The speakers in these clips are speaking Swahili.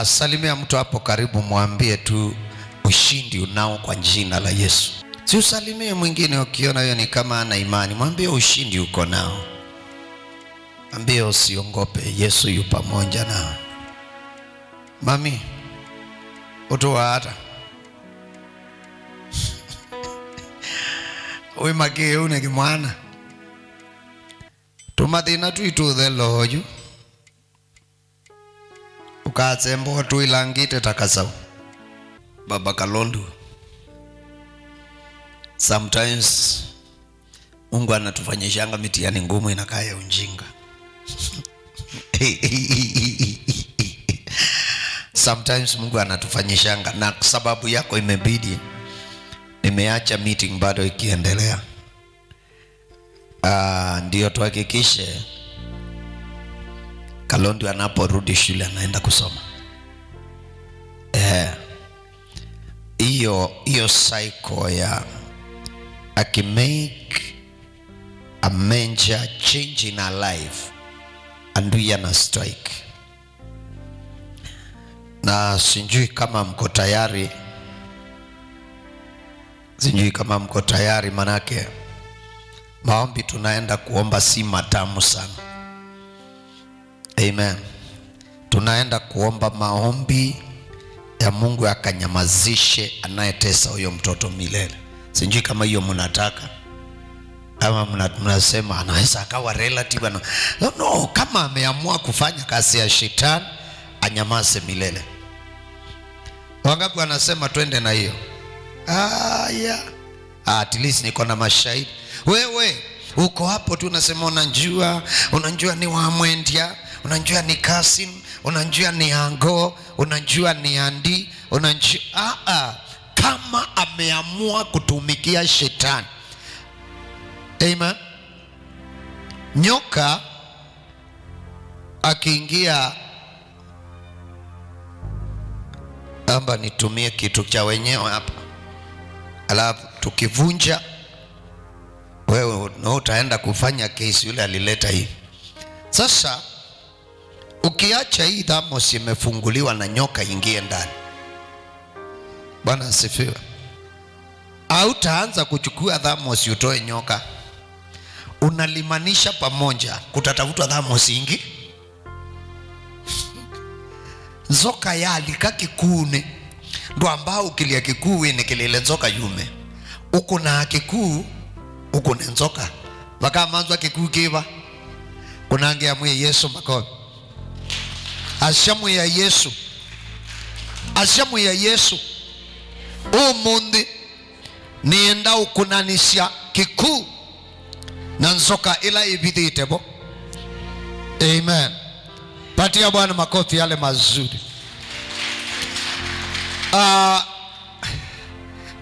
Salimia mtu hapo karibu, mwambie tu ushindi unao kwa jina la Yesu. Si usalimie mwingine ukiona hiyo ni kama ana imani, mwambie ushindi uko nao. Mwambie usiongope, Yesu yu pamoja nao. Mami, utoa hata we mage une kimwana tumathina tuitu theloju ukatsembo tuilangite takasau. Baba Kalondu, sometimes Mungu anatufanyishanga mitihani ngumu inakaa ya ujinga. Sometimes Mungu anatufanyishanga, na sababu yako imebidi nimeacha meeting bado ikiendelea. Ndio tuhakikishe Kalondu anaporudi shule anaenda kusoma. Iyo cycle ya make a major change in our life and we are strike. Na sijui kama mko tayari. Manake maombi tunaenda kuomba si matamu sana. Amen. Tunaenda kuomba maombi ya Mungu akanyamazishe anayetesa huyo mtoto milele. Sijui kama hiyo mnataka. Kama mnasema anaweza akawa relative no, kama ameamua kufanya kazi ya shetani anyamaze milele. Wangapi wanasema twende na hiyo? Yeah. At least niko na mashahidi. Wewe uko hapo tu unasema unajua ni wa Mwendia, unajua ni Kasim, unajua ni Ango, unajua ni Andi, unajua kama ameamua kutumikia shetani. Amen. Nyoka akiingia, amba nitumie kitu cha wenyewe hapa, alafu tukivunja wewe utaenda kufanya kesi yule alileta hii. Sasa ukiacha hii thermos imefunguliwa na nyoka ingie ndani, Bwana asifiwe, au utaanza kuchukua thermos utoe nyoka, unalimanisha pamoja, kutatafutwa thermos ingi. Nzoka ya alika kikune ndo ambao ukilia kikuu ni kilile nzoka yume. Uko na kikuu, uko na nzoka. Waka manzwa kikuu kiva. Kunangia mwe Yesu makofi. Ashamu ya Yesu. Ashamu ya Yesu. Umundi nienda ukunanisha kikuu na nzoka ila ibidite bo. Amen. Patia Bwana makofi yale mazuri.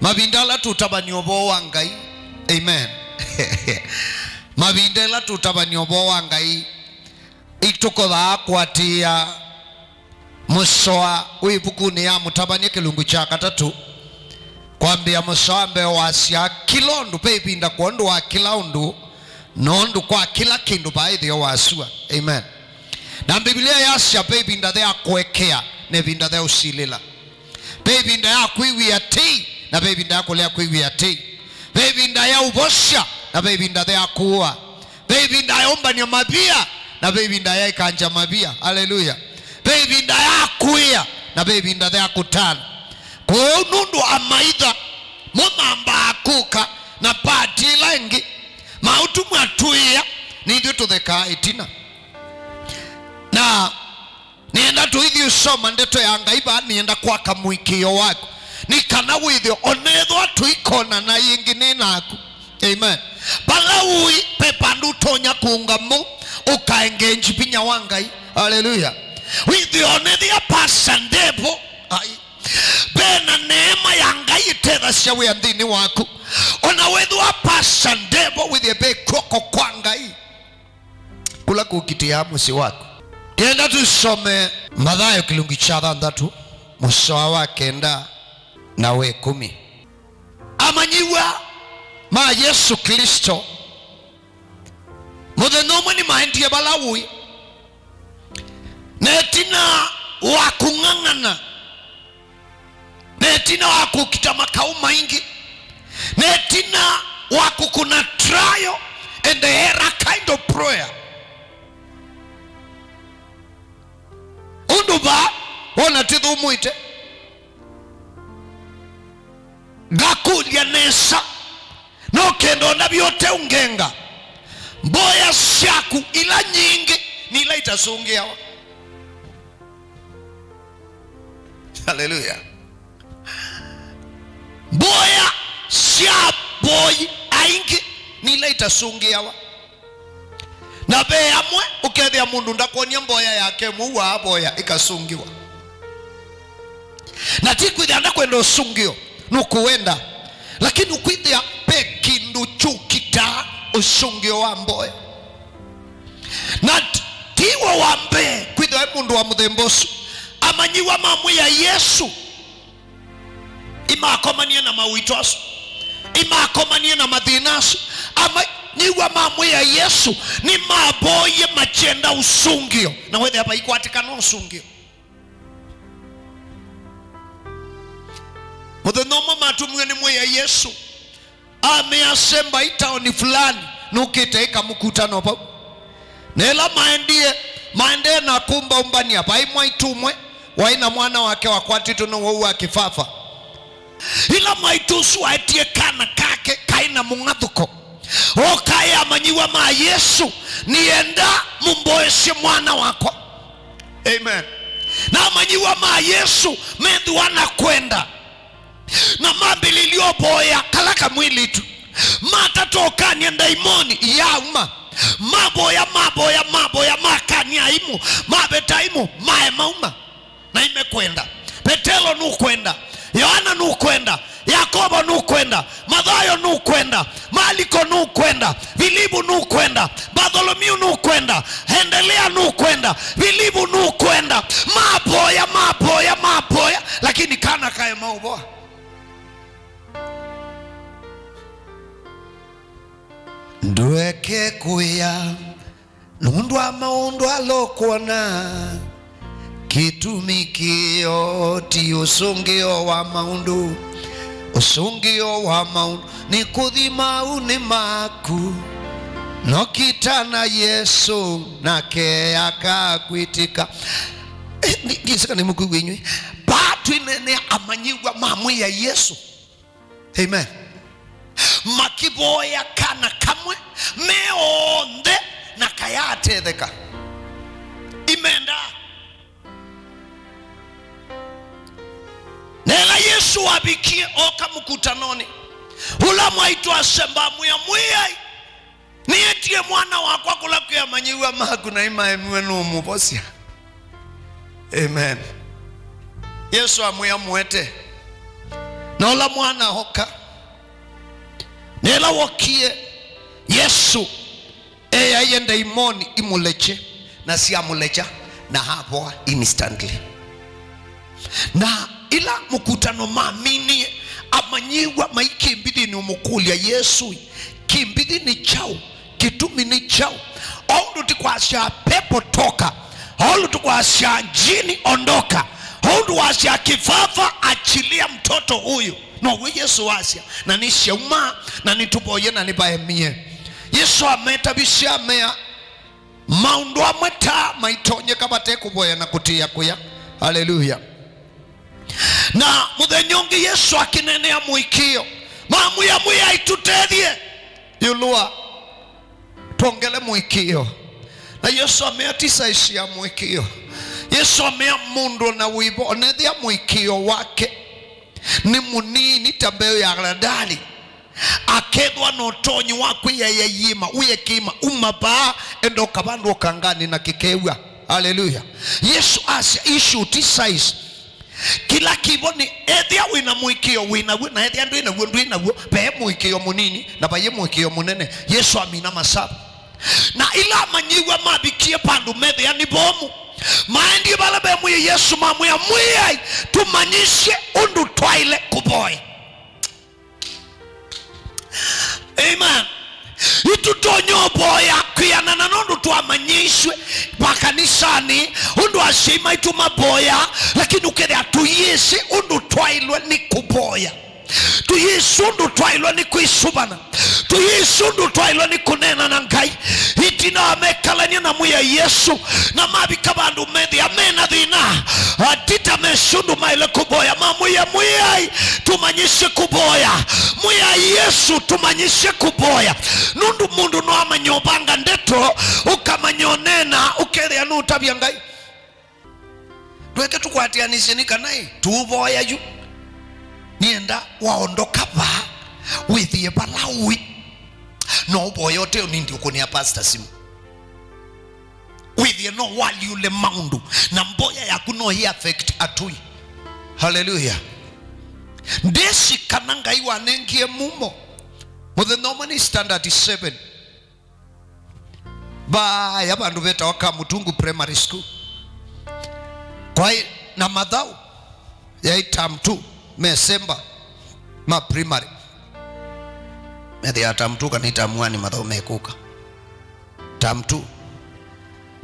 Mabindala tutabanyobo wangai. Amen. Mabindala tutabanyobo wangai. Itukola kwatia musoa uibukuni ya mutabanye kilungu cha katatu. Kwambia musoa mbe wasia kilondu pebinda kuondu wa kilaundu nondu kwa kila kindu baadhi wasua. Amen. Na Biblia yasya pebinda thea kuekea ne binda thea usilila. Pebinda ya kuiwia ti na pebinda ya kulea kuiwia ti. Pebinda ya ubosha na pebinda thea kuwa. Pebinda ya umba ni mabia na pebinda ya ikanja mabia. Haleluya. Pebinda ya kuia na pebinda thea kutana. Kwa nundu amaidha mumamba akuka na pati lengi mautu mwatuia nindi tutheka itina. Na nienda tu hithi usoma ndeto ya ngaiba nienda kwa kamuikio wako nikana withio onethwa tuikona na yingine naku. Amen. Balaui pepandu tonya kungamu ukaengenji pinya wangai. Haleluya. Withio onethia pasandebo bena neema ya ngai tedha shawe ya ndini wako onawethwa pasandebo withio be koko kwa ngai kula kukitia musi wako. Tienda tusome Mathayo kilungu cha 6 musoa wa 9 na 10. Amanyiwa ma Yesu Kristo muthenomo ni maendie Balawi netina wa kung'ang'ana, netina wa kukita makao maingi, netina wa kukuna trial and error kind of prayer. Unduba wana tidhu muite gakulia nesa no kendo na byote ungenga mboya shaku ila nyingi nila itasungia. Hallelujah. Mboya sha boy aingi nila itasungia na be amwe ukethia mundu ndakonia mboya yake muwa boya ikasungiwa na tikwithia ndakwenda usungio nukuenda, lakini ukwithia pe kindu chukita usungio wa mboya na tiwa wambe kwithia mundu wa muthembosu amanyiwa mamu ya Yesu imakomanie na mawitosu, imakomanie na mathinasu, amanyiwa mamu ya Yesu ni maboye machenda usungio na wethe hapa ikwatikana usungio. Muthenoma matumwe ni mwe ya Yesu ameasemba itaoni fulani nukiteika mkutano pa nela maendie na kumba umbani hapa imwa itumwe waina mwana wake wakwati tuno wa kifafa ila maitusu atie kana kake kaina mungathuko okaya amanyiwa ma Yesu nienda mumboeshe mwana wako. Amen. Na amanyiwa ma Yesu mendu wana kwenda na mabililio boya kalaka mwili tu matatoka nienda imoni ya uma maboya makania imu mabeta imu mauma na imekwenda. Petelo nukwenda, Yohana nukwenda, Yakobo nukwenda, Mathayo nukwenda, Maliko nukwenda, Filipu nukwenda, Bartholomew nukwenda, endelea nukwenda, Filipu nukwenda, maboya lakini kana kaya mauboa. Ndweke kuya nundwa maundu alokuona kitumikio ti usungio wa maundu, usungio wa maundu ni kuthima uni maku no kitana Yesu nake akakwitika. Ngisika ni muku winywe batu inene amanyiwa mamu ya Yesu. Amen. Makiboya kana kamwe meonde na kayate theka imenda nela Yesu wabikie oka mkutanoni ula mwaitu asemba mwiyai nietie mwana wakwa kula kuya manyiwa maku na ima emwenu umuposia. Amen. Yesu amuya mwete na ula mwana hoka nela wakie Yesu yenda imoni imuleche na siya mulecha na hapoa instantly na ila mkutano maamini amanyiwa maikimbidi ni umukulia Yesu kimbidi ni chao kitumi ni chao oundu tikwasya pepo toka oundu tikwasya jini ondoka oundu wasya kifafa achilia mtoto huyu no we Yesu wasya na nishauma na nituboye na nibaemie. Yesu ametabisha mea maundu amweta maitonye kabate kuboya na kutia kuya. Hallelujah. Na muthenyongi Yesu akinenea muikio mamu ya muya itutethie yulua tongele muikio na Yesu ameatisa ishi ya muikio. Yesu amea mundu na wibo onethia muikio wake ni munini tambeo ya gradali akedwa notonyi wakwe ya yima uye kima umaba endo kabandu kangani na kikewa. Hallelujah. Yesu asya issue size kila kiboni ethia wina muikio wina na ethia ndu ina pe muikio munini na baye muikio munene. Yesu amina masabu na ila manyiwa mabikie pandu methia ni bomu maendi bala be muye Yesu mamu ya muye tumanyishe undu twaile kuboy. Amen. Itutonyo boya kuyana na nondu tuamanyishwe bakanisani undu ashima itumaboya lakini ukethia tuyisi undu twailwe ni kuboya tuyisi undu twailwe ni kuisubana tuyisi undu twailwe ni kunena na Ngai itina amekalania na muya Yesu na mabika bandu methi amena thina atita meshundu maile kuboya mamuya muyai tumanyishe kuboya muya Yesu tumanyishe kuboya nundu mundu no amanyobanga ndeto ukamanyonena ukethia nu tabia Ngai tweke tukwatianishe ni kanai tuboya yu nienda waondoka ba withie balawi no boyote nindi ukunia pastor simu withie no wali ule maundu na mboya yaku no hi affect atui. Hallelujah. Ndesi kananga iwa nengie mumo mutheno standard 7 ba ya bandu beta waka Mutungu primary school kwa na madhau ya itam 2 Mesemba ma primary methi ya tam 2 kanita mwani madhau mekuka tam 2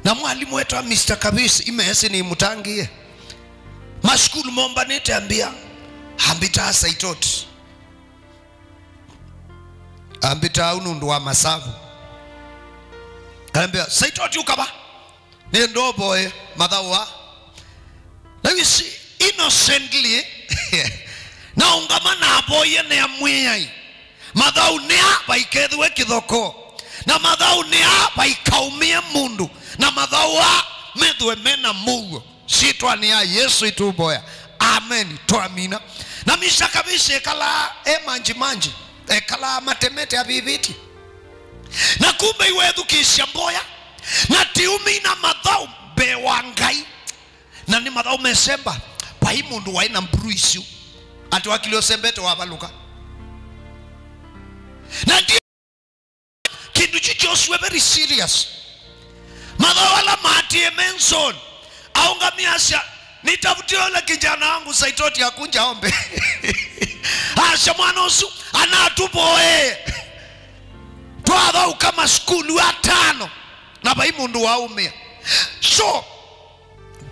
na mwalimu wetu Mr. Kabisi imesi ni mutangie maskulu momba nitambia hambita saitoti hambita unundu wa masavu kanambia saitoti ukaba ni ndoboe madhau wa na wisi innocently na ungamana aboye ne amwiyai madhau nia baikethwe kithoko na madhau nia baikaumia mundu na madhau wa medwe mena mugo sitwa ni ya Yesu ituboya. Amen. Tuamina. Na misha kabisa kala manji kala matemete abibiti na kumbe iwethu kisha mboya na tiumi na madhau bewa Ngai na ni madhau Mesemba pai mundu waina mbruisiu ati wakilio sembete wabaluka na ndio kindu chichoswe very serious madhau wala matie menson aunga miasha nitafutie ole kijana wangu saitoti akunja ombe asha mwanosu anatuboe twadhau kama skulu ya 5 na bai mundu waumia so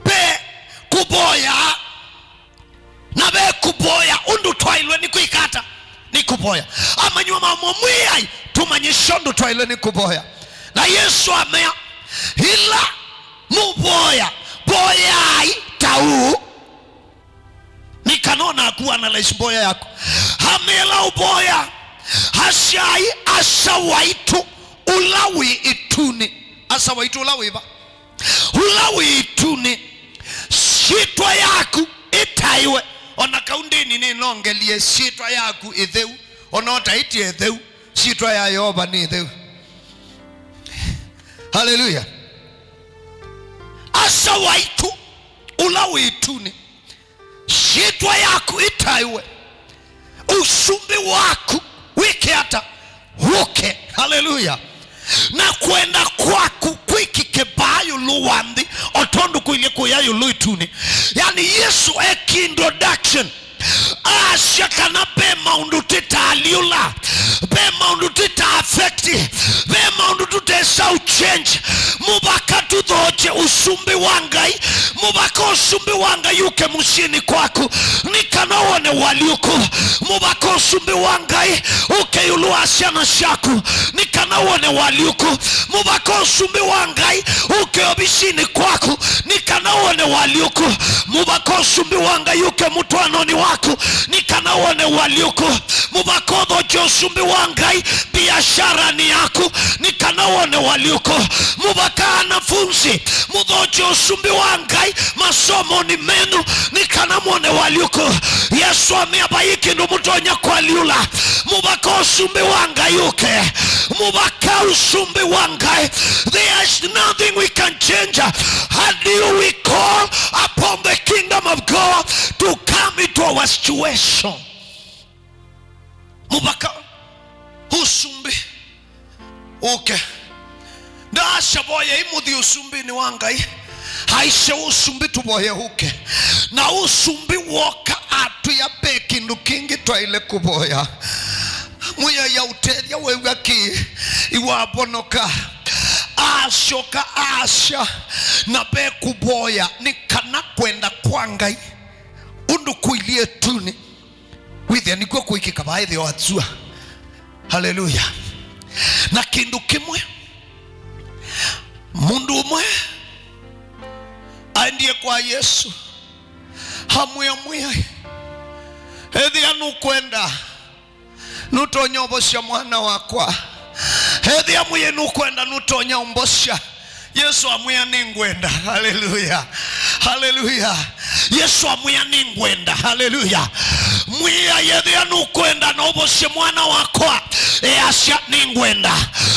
be kuboya na be kuboya undu twailwe ni kuikata ni kuboya amanywa mamomwiyai tumanyishondo twailwe ni kuboya na Yesu amea ila muboya boyai tau nikanona kuwa na laisboya yako hamela uboya hashai asawaitu ulawi ituni asawaitu ulawi ba ulawi ituni shitwa yaku itaiwe ona kaundeni ni nongelie shitwa yaku itheu onota iti itheu shitwa ya Yoba ni itheu. Hallelujah. Asawaitu ulawi ituni shitwa yaku itaiwe usumbi waku wiki hata huke. Hallelujah. Na kwenda kwaku kwiki kebayo luwandi otondo kuile kuyayo luituni yani Yesu eki introduction asha kana bema undutita aliula bema undutita affecti bema undutita sau change mubaka tudhoche usumbi wangai mubaka usumbi wangai yuke mushini kwaku nikanaone waliuku mubaka usumbi wangai uke yulu asiana shaku nikanaone waliuku mubaka usumbi wangai uke obishini kwaku nikanaone waliuku mubaka usumbi wangai yuke mutuanoni waku nikanaone waliuku mubaka dhoche usumbi wangai biashara ni yaku nikanaone waliuku mubaka anafunzi mudhoche usumbi wangai masomo ni menu nikanamone waliuku Yesu ameabayiki ndo mutonya kwa liula mubaka usumbi wangai yuke mubaka usumbi wangai there is nothing we can change. How do we call upon the kingdom of God to come into our situation? Mubaka usumbi okay na shaboye imudhi usumbi ni wangai haisha usumbi tuboye huke na usumbi woka atu ya peki ndukingi twaile kuboya muya ya utelia wewaki iwabonoka ashoka asha na be kuboya ni kana kwenda kwa Ngai undu kuilie tuni withia nikuwa kuikika baadhi wa atua. Haleluya. Na kindu kimwe mundu umwe aendie kwa Yesu hamwe hedhia nukwenda nutonya umbosha mwana wakwa, hedhia muye nukwenda nutonya umbosha Yesu amwia ningwenda. Haleluya. Haleluya. Yesu amwia ningwenda. Haleluya. Mwia yedhia nukwenda na uboshe mwana wakwa asya ningwenda.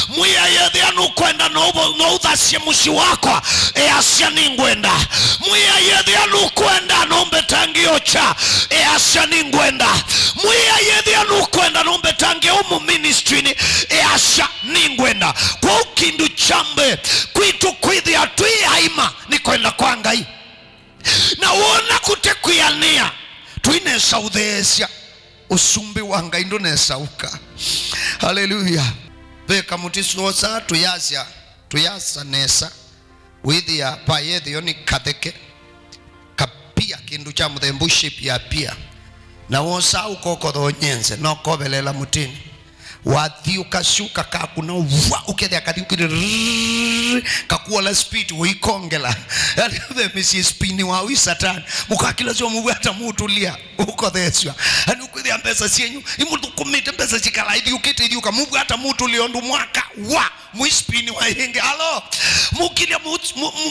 Mwia yedhia nukwenda na udhasye mushi wakwa asya ningwenda. Mwia yedhia nukwenda na umbetangiocha asya ningwenda. Mwia yedhia nukwenda na umbetangio umu ministry asya ningwenda. Kwa ukindu chambe kwitu kwidhi atui haima ni kwenda kwa Ngai na wona kutekuyania tuine saudheesya usumbi wa Ngai ndo nesauka. Haleluya. Beka mutisuosa tuyasa nesa withia payethi yoni katheke kapia kindu cha muthembuship ya pia na wosa ukokotho nyenze no kobelela mutini wathi ukashuka kakuna ukethia kathi kakuola speed uikongela the misi spini wa wisatan mukakila sio mubata mutulia uko theswa ani ukwithia pesa cienyu imutu kumite pesa cikala ithi ukite ithi ukamubu hata mutulia ndu mwaka wa muispini wa hinge. Alo mukilia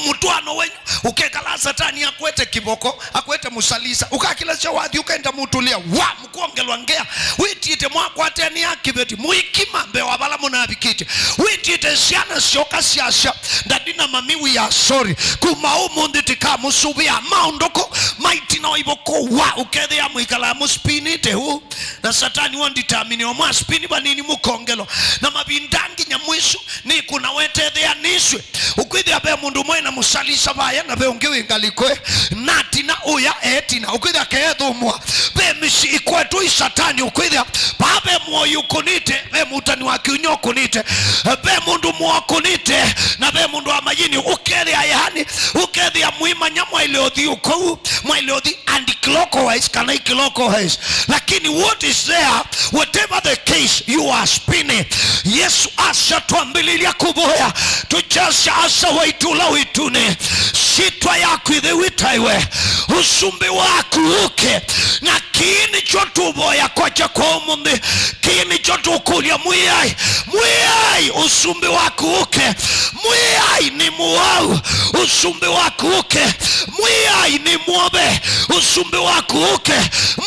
mutwano wenyu ukekala satani akwete kiboko akwete musalisa ukakila sio wathi ukaenda mutulia wa mkuongelwa ngea witite mwako ateni akibeti muikima mbe wabala munabikite witite siana shoka siasha ndadina mamiwi ya sorry kumaumu nditika musubi ya maundoko maiti na iboko wa ukethe ya muikala muspini tehu na satani wanditamini wa muaspini banini mukongelo na mabindangi nyamwishu ni kuna wethe ya niswe ukwidhi ya be mundu mwena musalisa baya na be ungiwi ngalikwe natina uya etina ukwidhi ya keedhu mwa be misi ikwetu isatani ukwidhi ya babe mwoyu kunite be mutani wa kiunyo kunite be mundu mwa kunite na be mundu wa majini ukethe ya yani ukethe ya muima nyamwa iliothi ukou mwa iliothi anti-clockwise kana clockwise lakini what is there whatever the case you are spinning. Yesu asha tuambililia kuboya tujasha asa waitula uitune sitwa yaku idhi witaiwe usumbi waku uke na kini chotu boya kocha kwa umundi kini chotu ukulia mwiyai usumbi waku uke mwiyai ni muwau usumbi waku uke mwiyai ni muobe usumbi waku uke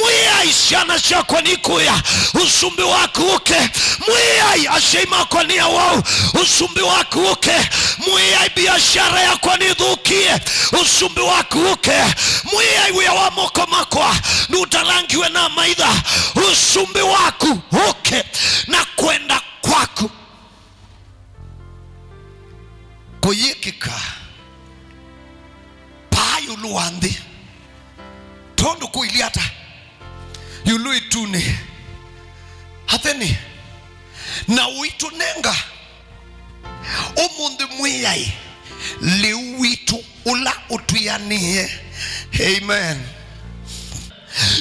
mwiyai siana shakwa nikuya usumbi waku uke mwiyai asheima kwa niya wau usumbi waku uke mwiyai biashara ya kwa nidhukie usumbi waku uke mwiyai wia wa moko makwa nutalangiwe na maidha usumbi waku uke na kwenda kwaku kuyikika payulu wandi tondo kuiliata yulu itune hatheni na uitunenga umundi mwiyai liwitu ula utuyanie. Amen.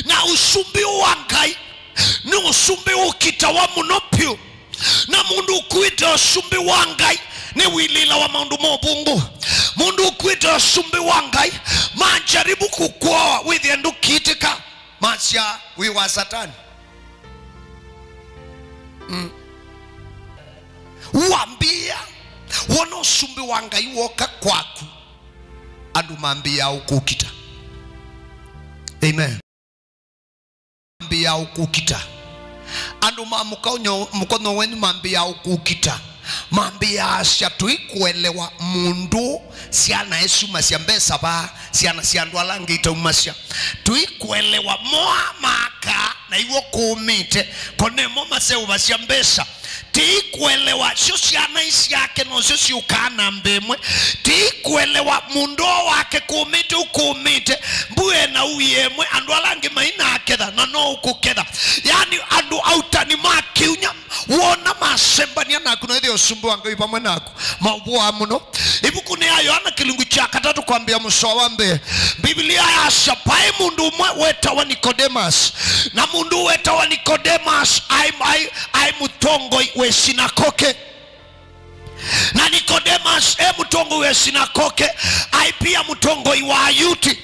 Na usumbi wa Ngai ni usumbi ukita wa munopio na mundu ukuita usumbi wa Ngai ni wilila wa maundu mobungu. Mundu ukuita usumbi wa Ngai majaribu kukua withiendu kitika masya wiwa satani wambia wana usumbi wa Ngai woka kwaku andu mambia ukukita. Amen. Mambia ukukita andu mamukao mkono wenu mambia ukukita mambia asya tuikuelewa mundu siana esu masya mbesa ba siana siandu alangi ita umasya tuikuelewa moa maka na iwo kumite kone moma se ubasya mbesa tikuelewa sio siana isi yake no sio si ukana mbemwe tikuelewa mundo wake kumite ukumite mbuye na uyemwe andu alangi maina aketha na no ukuketha yani andu autani makiunya wona masembania na kuna ile usumbu wangai pamwe nako mabwa muno ibuku ni ya Yohana kilungu cha 3 kwambia musowambe Biblia yasha pai mundu umwe wetawa Nicodemus na mundu wetawa Nicodemus ai mutongo we sinagoge na Nicodemus mutongo we sinagoge ai pia mutongo wa Ayuti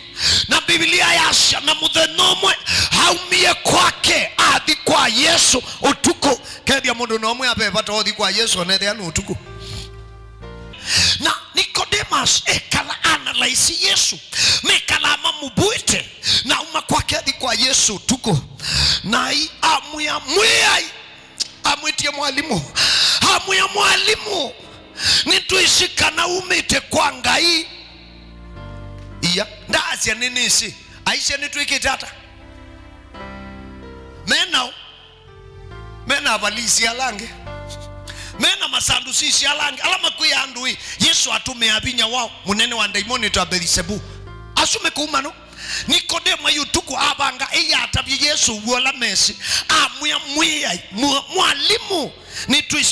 na Biblia yasha na mudhenomwe haumie kwake athi kwa Yesu utuku kedia mundu nomwe apepata othi kwa Yesu nethe anu utuku na Nicodemus kala analyze Yesu mekala mamubuite na uma kwake athi kwa Yesu utuku na amuya amwitie mwalimu amuya mwalimu nituishikana umite kwa Ngai iya ndazia nini si aisha nituikitata mena valisi alange mena masandusi si alange alama kuya andui Yesu atume abinya wao munene wa daimoni to Beelzebub asume kuumano Nikodemo yutuku abanga iya atabye Yesu wola mesi amuya mwalimu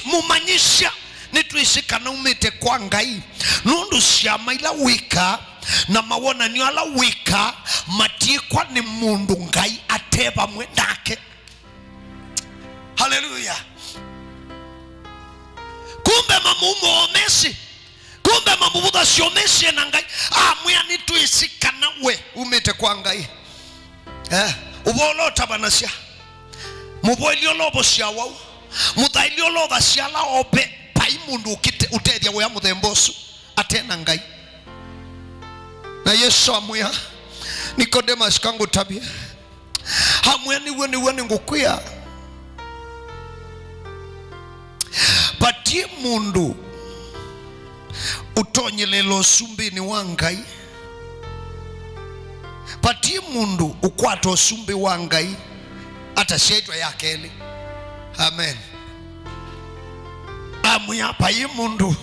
mumanyisha nituishikana umite kwa Ngai nundu shama ila wika na mawona ni ala wika matikwa ni mundu Ngai ateba mwendake. Haleluya. Kumbe mamumo omesi kumbe mamubuda siomesi na Ngai amwya nituishikana we umite kwa Ngai ubolo tabanasia muboilio lobo sia wau mutailio loba sia la ope pai mundu utedia we amuthembosu atena Ngai na Yesu amwya Nicodemus kangu tabia amwya niwe ngukuya patie mundu utonyelelo sumbini wa Ngai patie mundu ukwato sumbi wa Ngai atashaitwa yakeli amen amwya pai mundu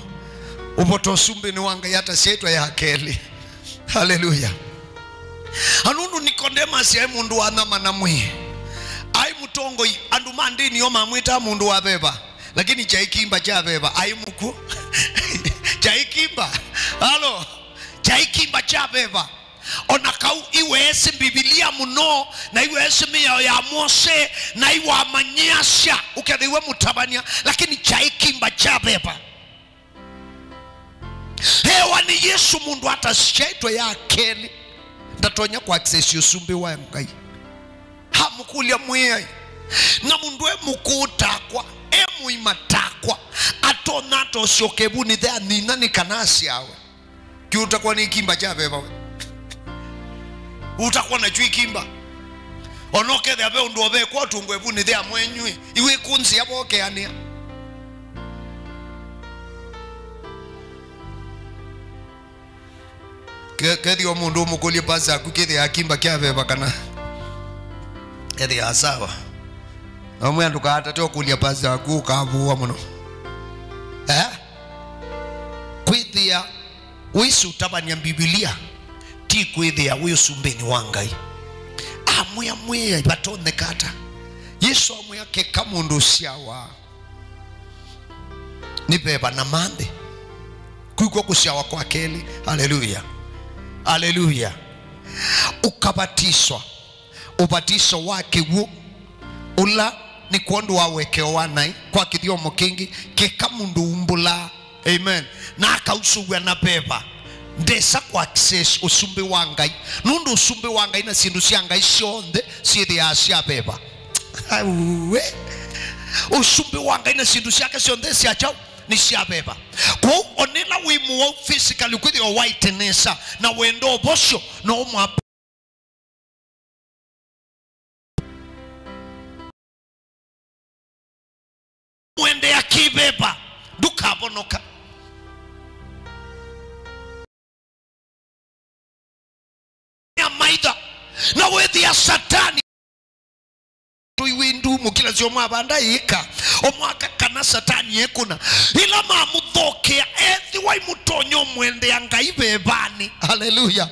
upoto sumbini wa Ngai atashaitwa yakeli haleluya anundu Nicodemus ya mundu wa nama na mwi ai mutongo andu mandini yoma mwita mundu wa beba lakini chaikimba cha beba ai muku chaikimba halo chaikimba cha beba onakau iwesi Biblia muno na iwesi miya ya Mose na iwa manyasha ukadhiwe mutabania lakini chaikimba cha beba hewa ni Yesu mundu hata shaitwa ya akeli ndatonya kwa access yusumbi wa Ngai hamukulia mwiyai na mundu mukutakwa imatakwa atonato shokebu ni thea nina ni kanasi yawe kiutakuwa ni kimba cha beba utakuwa na chui kimba onoke thea be undu obe kwa tungwebu ni thea mwenywe iwe kunzi yaboke ania kethi o mundu mukulie pasa kukethi akimba kya beba kana kethi asawa amwe anduka atateo kulia pasa kukavuwa muno kwithia wisu tabania Biblia ti kwithia wisu mbeni wa Ngai amwe batone kata Yesu amwe akeka mundu siawa ni beba na mande kuiko kusiawa kwa keli haleluya haleluya ukabatiswa ubatiso wake wu ula ni kuondu wawekeo wanai kwa kithiomo kingi keka mundu umbula amen na akausuwa na beba ndesa kwa access usumbi wa Ngai nundu usumbi wa Ngai na sindu cia Ngai cionthe cithi acia beba usumbi wa Ngai na sindu ciake cionthe cia chao ni cia beba kwa onela wimu wa physically kwithi o whiteness na wendo bosho no mwa mwende akibeba dukabonoka ya maida na wethi ya satani tuiwindu mukila ziomu abanda ika omwaka kana satani yekuna ila mamudhokea ethi wa imutonyo mwende ya Ngai bebani haleluya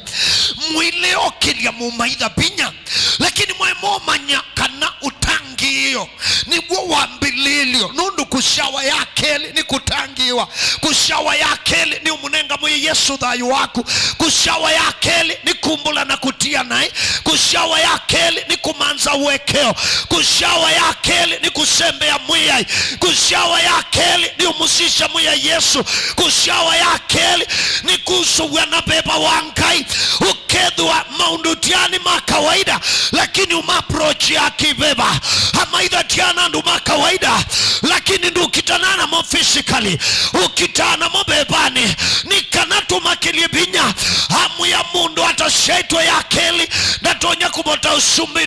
mwile okilia mumaitha pinya lakini mwemo manya kana utangiyo niguo wambili lilio nundu kushawa ya keli ni kutangiwa, kushawa ya keli ni umunenga mwe Yesu thayu waku, kushawa ya keli ni kumbula na kutia nai, kushawa ya keli ni kumanza uwekeo, kushawa ya keli ni kusembea mwiyai, kushawa ya keli ni umusisha mwiyai Yesu, kushawa ya keli ni kusuwa na beba wankai ukedhwa maundutiani makawaida lakini umaprochi ya kibeba hamaidha tiana ndu makawaida lakini ndu ukitanana mo physically ukitana mo bebani ni kanatu makilie binya hamu ya mundu hata sheto ya keli natonya kubota usumbi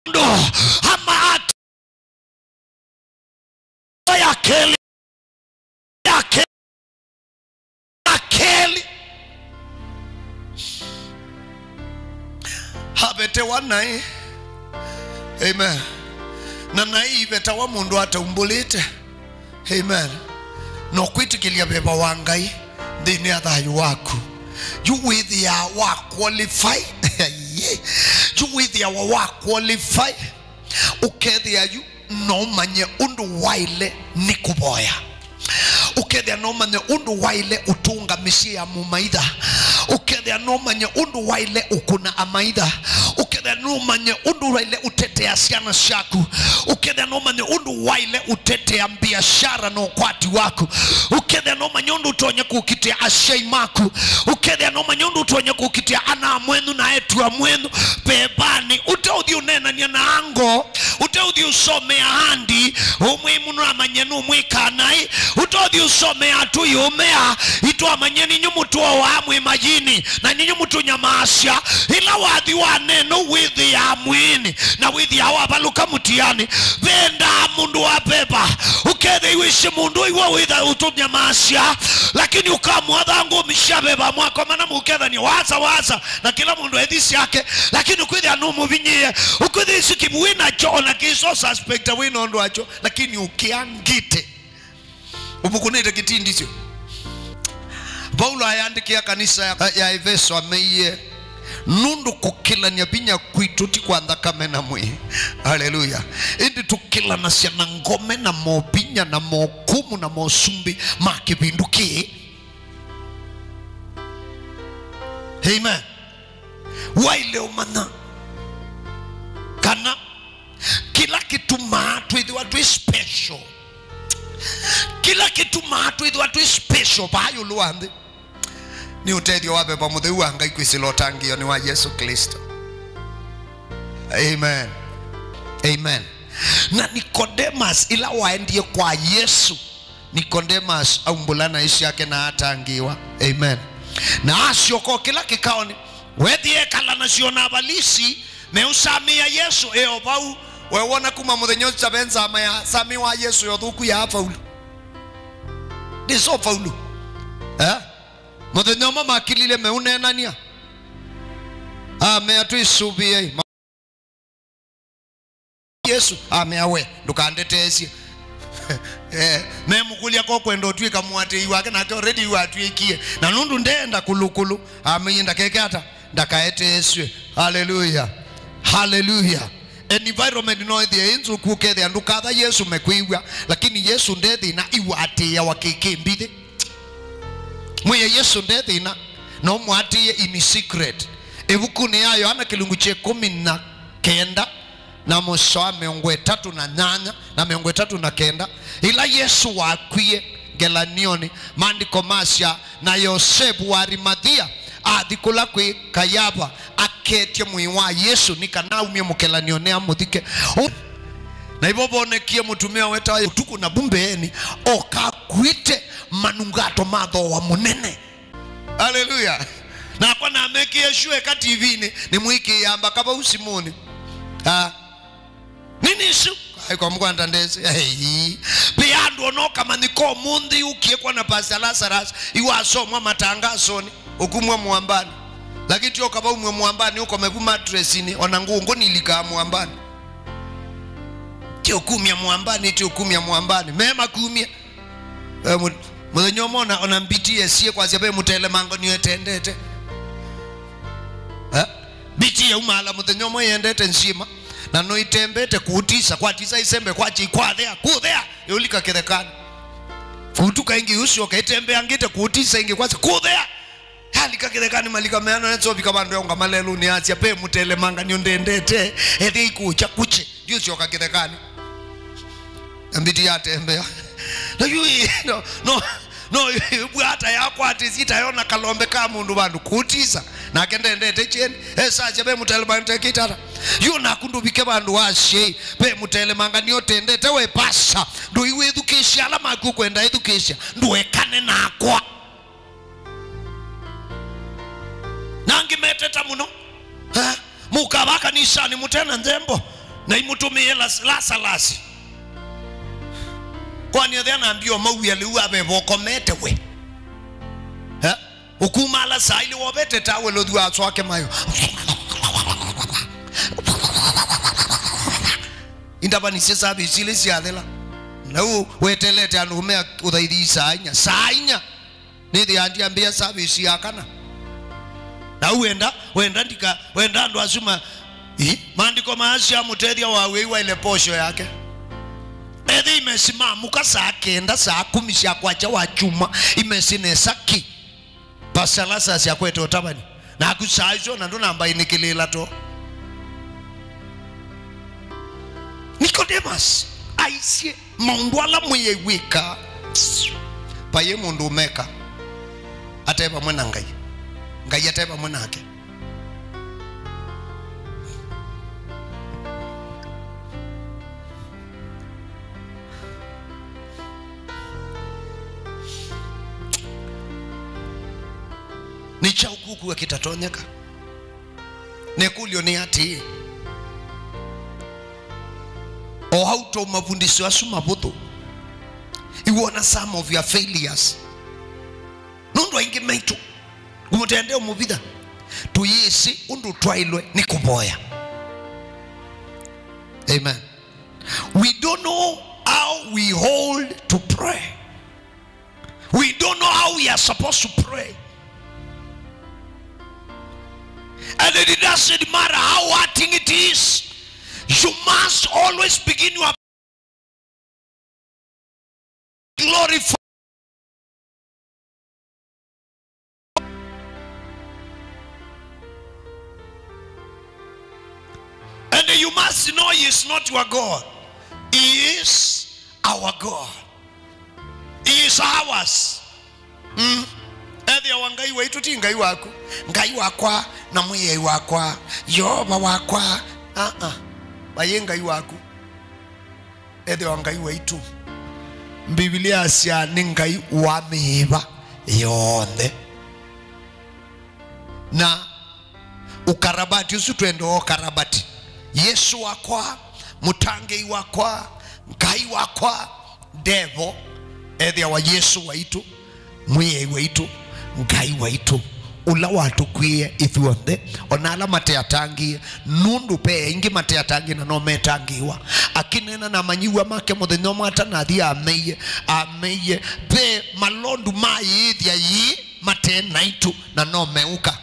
ndo hama ati ya keli habete wanai. Amen. Na nai beta wa mundu hata umbulite. Amen. No kwitikilia beba wangai ndini ya thayu waku. You with ya wa qualify. You with ya wa qualify. Ukethi ya you no manye undu waile ni kuboya. Ukethia no manye undu waile utunga misia mumaida. Ukethia no manye undu waile ukuna amaida. Ukethia no manye undu waile utetea siana shaku. Ukethia no manye undu waile utetea biashara no kwati wako. Ukethia no manye undu utonye kukitea ashei maku. Ukethia no manye undu utonye kukitea ana mwenu na etu wa mwenu bebani. Utaudhi unena nyana ango. Utaudhi usomea handi umwimu na manyenu umwikanai. Utaudhi usomea tu yumea ito amanyeni nyumutu wa wamwe majini na nyumutu nyamasya ila wadhi wa neno withi ya mwini na withi ya wabaluka mutiani venda mundu wa beba ukethe iwishi mundu iwa witha utu nyamasya lakini ukamuadhangu mishabeba mwako mana muketha ni waza na kila mundu edhisi yake lakini ukwithi anumu vinyie ukwithi isi kibuwina cho na kiso suspecta wino ondu wacho lakini ukiangite umukunete kitindisyo. Paulo ayandikia kanisa ya Efeso ameiye nundu kukila nyabinya kuituti kwa ndakame na mwi. Haleluya. Indi tukila na siana ngome na mobinya na mokumu na mosumbi makibinduki. Amen. Waile umana kana kila kitu maatu idhi watu special. Kila kitu maatu idhi watu special bayo luande ni utedio wape pamude uanga ikuisilotangiyo ni wa Yesu Kristo. Amen. Amen. Na Nicodemus ila waendie kwa Yesu. Nicodemus aumbulana ishi yake na atangiwa. Amen. Na asioko kila kikaoni wedhie kala na siona balisi meusamia Yesu eobau wewona kuma muthenyozi tabenza ama ya sami wa Yesu yothuku ya faulu diso faulu muthenyoma makilile meunenania ameatu isubie Yesu ameawe ndukandetesie memukulia ko kwendo twika muate iwake na already iwatwikie na nundu ndenda kulukulu ameyinda keke hata ndakaeteswe. Hallelujah. Hallelujah. Environment no the inzu kukethe andukatha Yesu mekwiwa lakini Yesu ndethi na iwate ya wakikembithe mwe Yesu ndethi na no mwati in secret evukuni yayo ana kilungu che 19 na moswa 38 na 39 ila Yesu wakwie gelanioni mandiko masya na Yosefu wa Arimathia adikula kwe kayaba aketie mwiwa Yesu nikana umye mukelanionea muthike na ibobonekie mutumia weta utuku na bumbeeni okakwite manungato matho wa munene. Hallelujah. Na kwa na amekie shue ka TV ni mwiki yamba kaba usimuni nini isu kwa mkwanda ndezi beyando onoka maniko mundi ukie kwa na Pastor Lazarus iwa asomwa matangasoni ukumwa muambani lakini tio kaba umwe muambani uko mebu matresini onangungo nilika muambani tio kumia muambani tio kumia muambani mema kumia muthenyomo onambitie sie kwa sababu mutele mango niwetendete bitie umala muthenyomo yendete nsima na no itembete kutisa kwa tisa isembe kwa chi kwa there yulika kidekani kutuka ingi usho kaitembe angite kutisa ingi kwa ku there halika kidekani malika meano netso bika bandu yonga malelu ni atia pe mutele manga nyondendete edi ikucha kuche yusi yoka kidekani ambiti yatembe no you no bwata yako atizita yona kalombe ka mundu bandu kutisa na kendendete cheni esaje be mutele bante kitara yona kundubike bandu washe be mutele manga niotendete we pasa ndo iwe edukisha ala maku kwenda edukisha ndo ekane nakwa nangi meteta muno mukabaka nishani mutena nzembo na imutumie lasi kwani yadhana ambio mawi aliwa beboko metewe ukumala saili wobete tawe lodwa aswake mayo indaba ni sesa bisile siadela na wetelete anume udhaidi sainya nidi andiambia sabisi yakana na wenda ndo asuma maandiko maasha mutedia wawe ile posho yake edi imesima muka saa kenda saa 10 sha kwacha wa chuma imesinesa ki pasala sasa kwetu otabani na kusaizo na ndo namba inikilela to Nicodemus aisi mondwala mweyewika paye mundu meka ateba mwana ngai ateba mwana yake ni chaukuku akitatonyeka nekulio ni ati o hauto mavundisho asuma boto iwona some of your failures nundo ingi meitu gumutende omubida tuyisi undu twailwe nikuboya. Amen. We don't know how we hold to pray. We don't know how we are supposed to pray. And it doesn't matter how hard thing it is. You must always begin your glory for and you must know He is not your God. He is our God. He is ours. Ethi wangai wetu ti ngai wako. Ngai wakwa na muye wakwa. Yoba wakwa. Baye ngai wako. Ethi wangai wetu. Biblia asia ni ngai wa meba yonde. Na ukarabati usitwendo karabati. Yesu wakwa, mutange wakwa, ngai wakwa, devil ethi wa Yesu waitu, muye waitu, ngai waitu. Ula watu kwie ithuonde onala mateatangi nundu pe ingi mateatangi na no metangiwa akinena na manyiwa make muthenya mwata na thia ameye pe malondu mai thia yi mate naitu na no meuka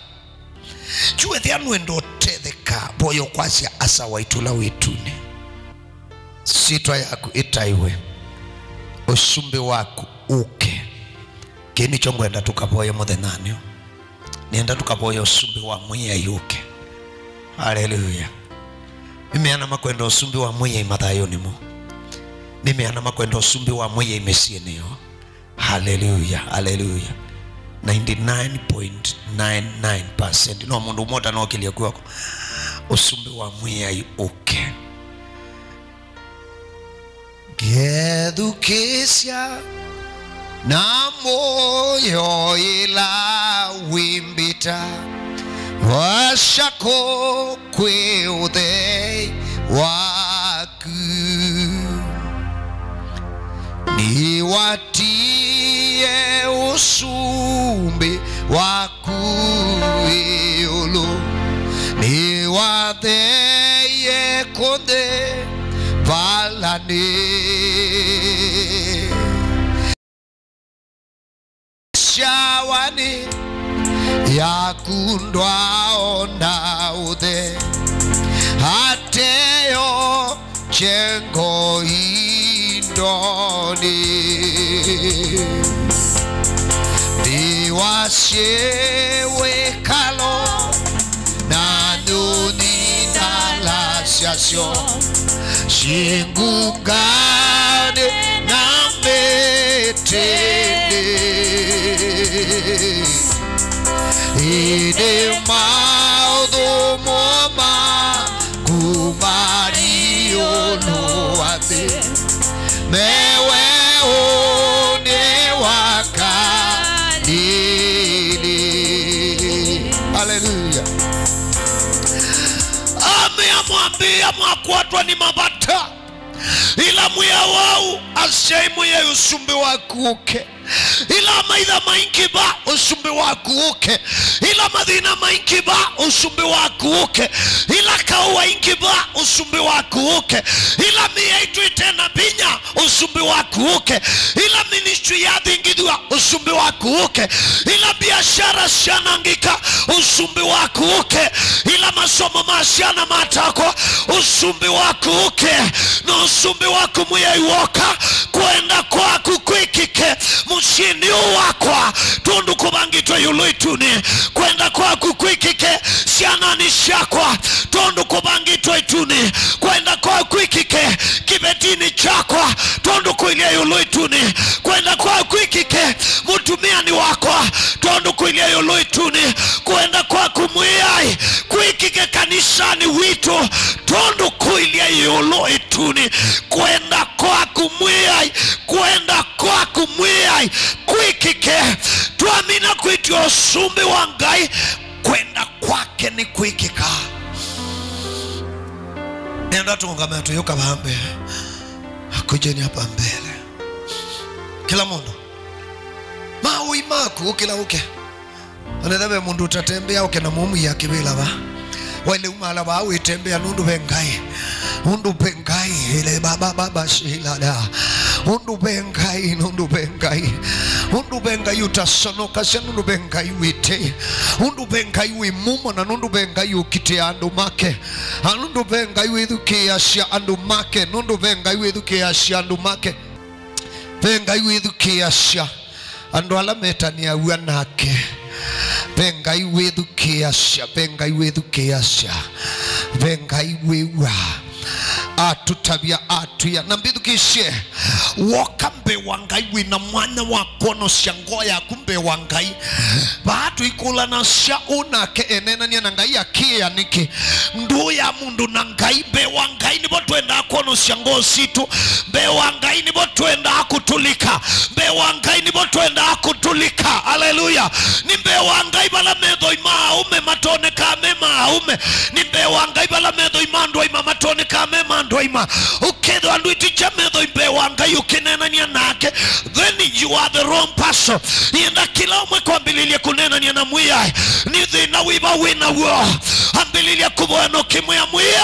chue thia nwendo tetheka boyo kwasia asa waitula witune sitwa yaku itaiwe usumbe waku uke kini chongwenda tukaboye muthenanio nienda tukaboya usumbi wa mwiya yuke. Hallelujah. Nimeana makwenda usumbi wa mwiya imathayo nimo. Nimeana makwenda usumbi wa mwiya imesieneo. Hallelujah. Hallelujah. 99.99% no mundu mota no kilia kwako usumbi wa mwiya yuke. Gedukesya na moyo ila wimbita washako kwe udhe waku ni watie usumbi waku iulu ni wadheye konde valane shawani yakundwa ona udhe hateyo jengo indoni diwasiewe kalo na nuni na lasasio shingungane na metende ine maudho moma kumario luate mewe one wakadili. Hallelujah. Ameamwambia mwakwatwa ni mabata ila muya wau asaimu ya usumbi wakuke ila maitha mainkiba usumbi wakuke ila madhina mainkiba usumbi wakuke ila kauwa inkiba usumbi wakuke ila miyaitu itena binya usumbi wakuke ila ministry ya dhingidua usumbi wakuke ila biashara shanangika usumbi wakuke ila masomo masiana matako usumbi wakuke na usumbi waku muya iwoka kwenda kwa kukwikike mushini uwakwa tundu kubangitwa yuluituni kwenda kwa kukwikike sianani shakwa tundu kubangitwa ituni kwenda kwa kukwikike kibetini chakwa tundu kuilia yuluituni kwenda kwa kukwikike mutumia ni wakwa tundu kuilia yuluituni kwenda kwa kumuyai kuikike kanisani wito tundu kuilia yuluituni kwenda kwa kumuyai kwenda kwa kumuyai kuikike tuamina kuitio usumbi wangai kwenda kwake ni kuikika. Nenda tuungame tuyuka bambe kujeni hapa mbele kila mundu maui maku kila uke anadabe mundu utatembea uke na mumu ya kibila ba wale umala ba uitembea nundu bengai undu bengai ile baba shilada undu bengai undu bengai utasonoka senundu bengai wite undu bengai wimumo na nundu bengai ukite andu make anundu bengai withuke asya andu make nundu bengai withuke asya andu make bengai withuke asya andu ala metania wanake bengai withuke asya bengai wiwa atutabia atuya na mbithukishe wakambe wangai wina mwana wakono syangoya kumbe wangai baatu ikula na sya unake enena ni nangai akia niki ndu ya mundu na ngai be wangai nibo twenda kono syango situ be wangai nibo twenda kutulika be wangai nibo twenda kutulika. Haleluya. Ni be wangai bala medho ima ume matone kame maume ni be wangai bala medho imandwa ima matone kame mandoima ukedo andu iticha medho imbe wangai ukinena ni anake then you are the wrong person. Yenda kila umwe kwa mbililia kunena ni anamwia ni dhina wiba wina wo ambililia kuboeno kimwia mwia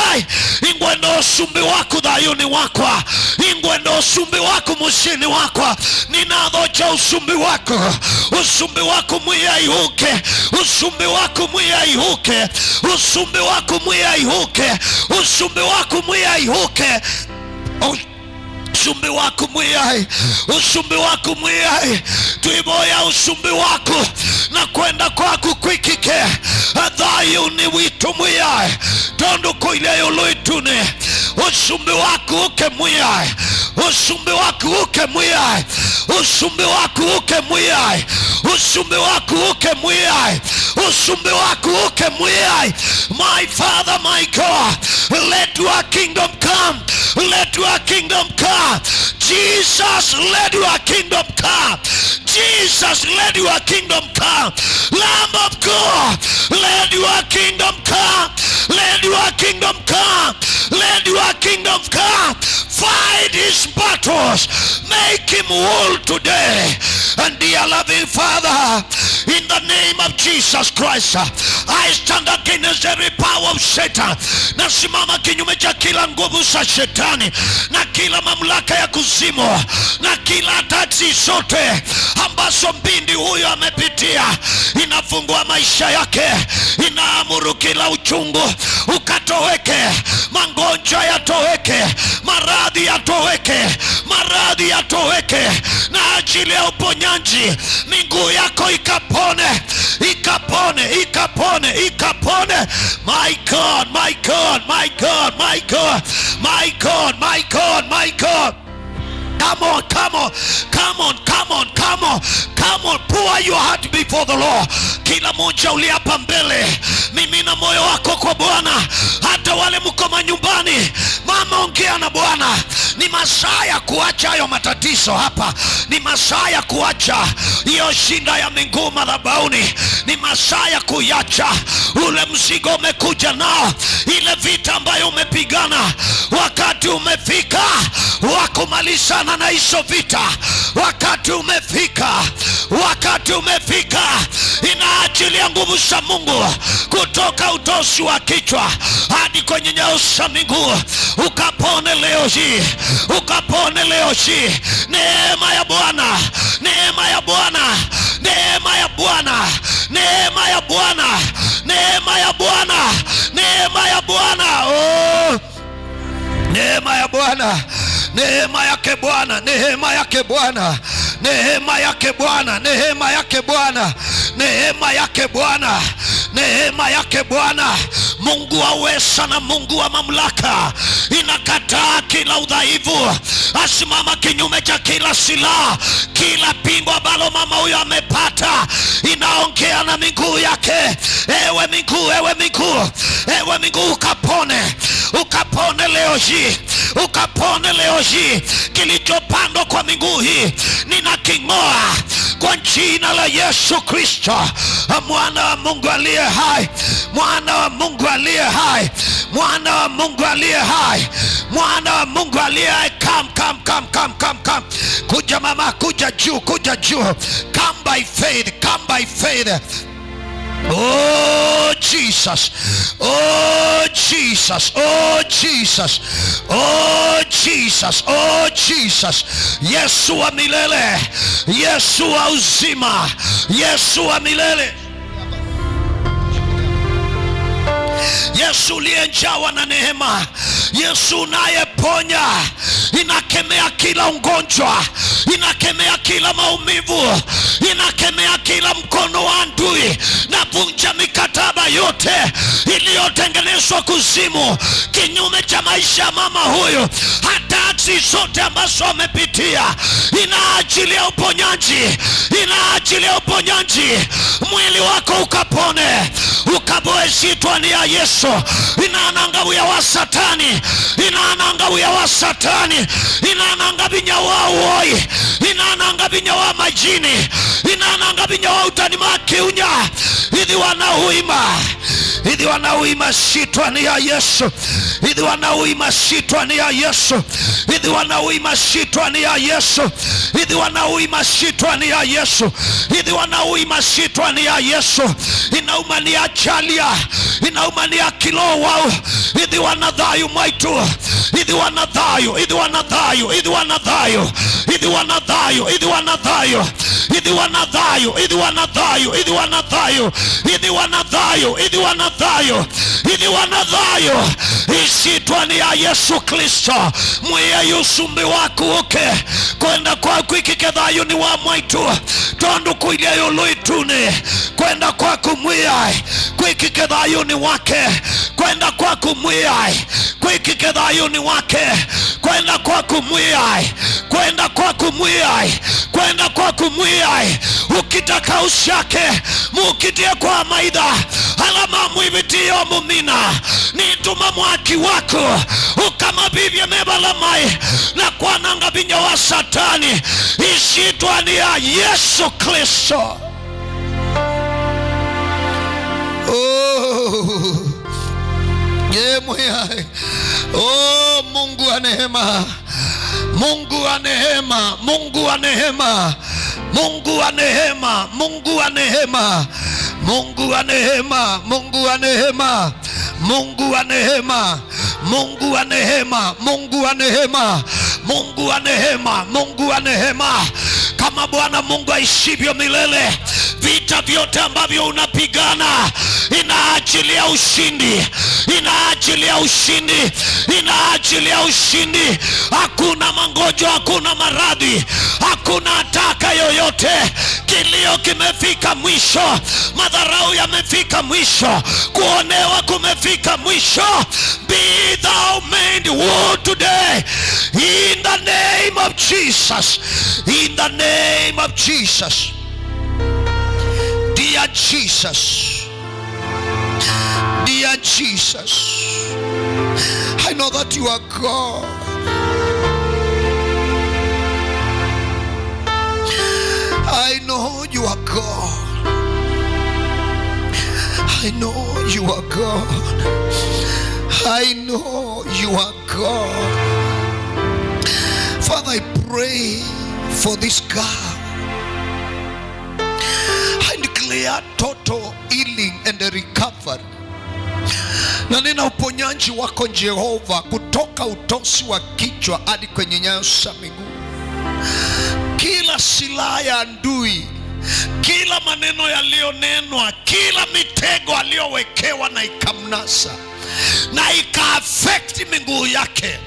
ingwendo usumbi waku dhayuni wakwa ingwendo usumbi waku mushini wakwa ninadhocha usumbi waku mwia ihuke usumbi waku mwia ihuke usumbi waku mwia ihuke usumbi waku mwia ihuke usumbi wako mwiyai usumbi wako mwiyai tuiboya usumbi wako na kwenda kwako kwikike adhayu ni wito mwiyai tondo koile yoloitune usumbi wako uke mwiyai usumbi wako uke mwiyai usumbi wako uke mwiyai usumbi wako uke mwiyai usumbi wako uke mwiyai. My Father, my God, let your kingdom come. Let your kingdom come. Jesus, let your kingdom come. Jesus, let your kingdom come. Lamb of God, let your kingdom come. Let your kingdom come. Let your kingdom come. Fight his battles. Make him whole today. And dear loving Father, In the name of Jesus Christ, I stand against every power of Satan. Nasimama kinyume cha kila nguvu za shetani na kila mamlaka ya kuzimu na kila hatari zote ambazo mbindi huyo amepitia. Inafungua maisha yake, inaamuru kila uchungu ukatoweke, magonjwa yatoweke, maradhi yatoweke, maradhi yatoweke, na ajili ya uponyaji miguu yako ikapone, ikapone, ikapone, ikapone. My God, my God, my God, my God, my God, my God, my God. Come on, come on, come on, come on, come on, come on. Pour your heart before the Lord. Kila moja uliapa mbele, mimina moyo wako kwa Bwana. Hata wale mko manyumbani, mama ongea na Bwana. Ni masaa ya kuacha hayo matatizo hapa. Ni masaa ya kuacha hiyo shinda ya miguu madhabahuni. Ni masaa ya kuacha ule mzigo umekuja nao, ile vita ambayo umepigana. Wakati umefika wa kumalizana na hizo vita. Wakati umefika, wakati umefika. Inaachilia nguvu za Mungu kutoka utosi wa kichwa hadi kwenye nyayo za miguu. Ukapone leo hii, ukapone leo hii. Neema ya Bwana, neema ya Bwana, neema ya Bwana, neema ya Bwana, neema ya Bwana, neema ya Bwana. Oh, neema ya Bwana, neema yake Bwana, neema yake Bwana, neema yake Bwana, neema yake Bwana, neema yake Bwana, neema yake Bwana. Mungu aweza na Mungu wa mamlaka inakataa kila udhaifu. Asimama kinyume cha kila silaha, kila pingo ambalo mama huyo amepata. Inaongea na miguu yake. Ewe miguu, ewe miguu, ewe miguu, ukapone, ukapone leo hii, ukapone leo hii. Kilichopandwa kwa miguu hii ninaking'oa kwa jina la Yesu Kristo, mwana wa Mungu aliye hai, mwana wa Mungu aliye hai, mwana wa Mungu aliye hai, mwana wa Mungu aliye hai. Come, come, come, come, come, come. Kuja mama, kuja juu, kuja juu. Come by faith, come by faith. Oh Jesus, oh Jesus, oh Jesus, oh Jesus, oh Jesus. Yesu wa milele, Yesu wa uzima, Yesu wa milele, Yesu uliyejawa na neema, Yesu unayeponya. Inakemea kila ugonjwa, inakemea kila maumivu, inakemea kila mkono wa adui. Navunja mikataba yote iliyotengenezwa kuzimu kinyume cha maisha ya mama huyu. Hatari zote ambazo amepitia, inaachilia uponyaji, inaachilia uponyaji. Mwili wako ukapone, ukaboe sitwa ni ya Yesu. Inaanangawia wa Satani, inaanangawia wa Satani, inaanangabinya wa uoi, inaanangabinya wa majini, inaanangabinya wa utanimaki unya. Hivi wanauima, hivi wanauima sitwa ni ya Yesu, hivi wanauima sitwa ni ya Yesu, hivi wanauima sitwa ni ya Yesu, hivi wanauima sitwa ni ya Yesu, hivi wanauima sitwa ni ya Yesu. Inauma ni achalia, inauma ni akilo wao. Hivi wanadhayo mwaitu, hivi wanadhayo, hivi wanadhayo, hivi wanadhayo, hivi wanadhayo, hivi wanadhayo, hivi wanadhayo, hivi wanadhayo, hivi wanadhayo, hivi wanadhayo, hivi wanadhayo, hivi wanadhayo. Isitwa ni ya Yesu Kristo. Mwiya yusumbi wako uke kwenda kwa kwikikethayo ni wa mwaitu tondu kuilia yuluitune. Kwenda kwa kumwiya kwikikethayo ni wake, kwenda kwa kumwiya kwikikethayo ni wake, kwenda kwa kumwiya, kwenda kwa kumwiya, kwenda kwa kumwiya. Ukitaka ushake mukitie kwa maidha alama muibitio mumina. Nituma mwaki wako ukama bibye mebala mai na kwa nangabinya wa Satani. Isitwa ni ya Yesu Kristo. Oh, oh, Mungu wa neema, Mungu wa neema, Mungu wa neema. Mungu wa neema, Mungu wa neema, Mungu wa neema, Mungu wa neema, Mungu wa neema, Mungu wa neema, Mungu wa neema, Mungu wa neema, Mungu wa neema. Kama Bwana Mungu aishivyo milele, vita vyote ambavyo unapigana inaachilia ushindi, inaachilia ushindi, inaachilia ushindi. Hakuna magonjwa, hakuna maradhi, hakuna ataka yoyote. Kilio kimefika mwisho, madharau yamefika mwisho, kuonewa kumefika mwisho. Be thou made whole today in the name of Jesus, in the name of Jesus. Dear Jesus, dear Jesus, I know that you are God. I know you are God. I know you are God. I know you are God. Father, I pray for this girl. I declare total healing and recovery. Na nina uponyaji wako Jehova, kutoka utosi wa kichwa hadi kwenye nyayo za miguu. Kila silaha ya adui, kila maneno yaliyonenwa, kila mitego aliyowekewa na ikamnasa na ika-affect miguu yake,